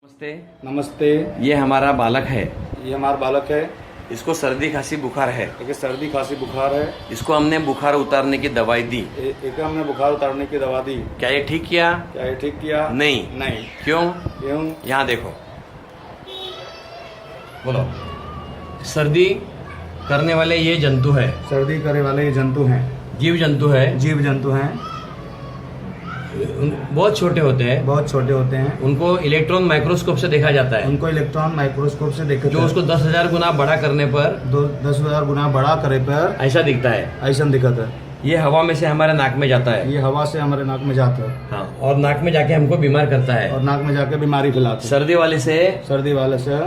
नमस्ते। नमस्ते। ये हमारा बालक है। ये हमारा बालक है। इसको सर्दी खांसी बुखार है। एक सर्दी खांसी बुखार है। इसको हमने बुखार उतारने की दवाई दी। एक हमने बुखार उतारने की दवा दी। क्या ये ठीक किया? क्या ये ठीक किया? नहीं। नहीं। क्यों? क्यों? यहाँ देखो, बोलो। सर्दी करने वाले ये जंतु है, सर्दी करने वाले ये जंतु हैं। जीव जंतु है। जीव जंतु हैं। बहुत छोटे होते हैं। बहुत छोटे होते हैं। उनको इलेक्ट्रॉन माइक्रोस्कोप से देखा जाता है, उनको इलेक्ट्रॉन माइक्रोस्कोप से देखते जो उसको 10,000 गुना बड़ा करने पर 10,000 गुना बड़ा करे पर ऐसा दिखता है। ऐसा दिखत है। ये हवा में से हमारे नाक में जाता है। ये हवा से हमारे नाक में जाता है। हाँ, और नाक में जाके हमको बीमार करता है। और नाक में जाके बीमारी फैलाता है। सर्दी वाले से सर्दी वाले से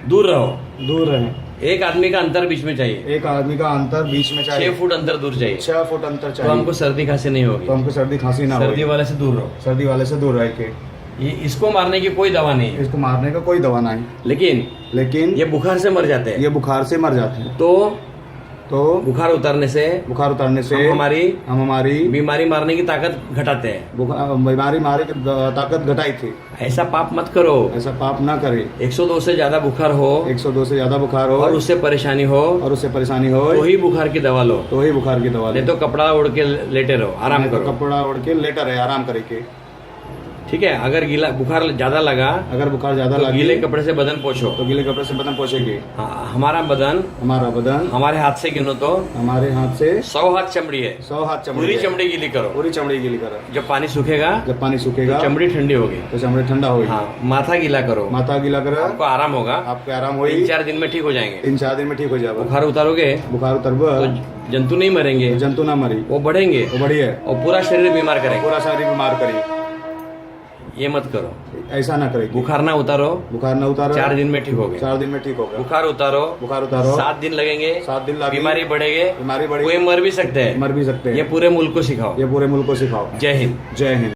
दूर रहो। दूर रहें। एक आदमी का अंतर बीच में चाहिए। एक आदमी का अंतर बीच में चाहिए। 6 फुट अंतर दूर चाहिए। 6 फुट अंतर तो चाहिए। हमको सर्दी खांसी नहीं होगी। तो हमको सर्दी खांसी ना हो। सर्दी वाले से दूर रहो। सर्दी वाले से दूर रह के। ये इसको मारने की कोई दवा नहीं है, इसको मारने का कोई दवा नहीं। लेकिन ये बुखार से मर जाते हैं। ये बुखार से मर जाते हैं। तो बुखार उतारने से बुखार उतारने से हम हमारी बीमारी मारने की ताकत घटाते हैं। बीमारी मारे की ताकत घटाई थी। ऐसा पाप मत करो। ऐसा पाप ना करे। 102 से ज्यादा बुखार हो, 102 से ज्यादा बुखार हो और उससे परेशानी हो, तो ही बुखार की दवा लो। तो ही बुखार की दवा नहीं तो कपड़ा ओढ़ के लेटे रहो, आराम करो। कपड़ा ओढ़ के लेटा रहे, आराम करे के। ठीक है। अगर गीला बुखार ज्यादा लगा, अगर बुखार ज्यादा तो लगे गीले कपड़े से बदन पोछो। तो गीले कपड़े से बदन पोछेंगे। हाँ, हमारा बदन हमारे हाथ से गिनो तो हमारे हाथ से 100 हाथ चमड़ी है। 100 हाथ चमड़ी पूरी है। चमड़ी गीली करो। पूरी चमड़ी गीली करो। जब पानी सूखेगा, जब पानी सूखेगा चमड़ी ठंडी होगी, तो चमड़ी ठंडा होगी। हाँ, माथा गीला करो। माथा गीला करो। आपको आराम होगा। आपको आराम होगी। 3-4 दिन में ठीक हो जाएंगे। 3-4 दिन में ठीक हो जाएगा। बुखार उतारोगे बुखार उतरब तो जंतु नहीं मरेंगे, जंतु ना मरी, वो बढ़ेंगे वो बढ़िया है। और पूरा शरीर बीमार करेंगे। पूरा शरीर बीमार करी। ये मत करो। ऐसा ना करे। बुखार ना उतारो। बुखार ना उतारो। 4 दिन में ठीक हो गए। 4 दिन में ठीक होगा। बुखार उतारो। बुखार उतारो। 7 दिन लगेंगे। 7 दिन लगेंगे। बीमारी बढ़ेगी। बीमारी बढ़ेगी। कोई मर भी सकते हैं। मर भी सकते हैं। ये पूरे मुल्क को सिखाओ। ये पूरे मुल्क को सिखाओ। जय हिंद। जय हिंद।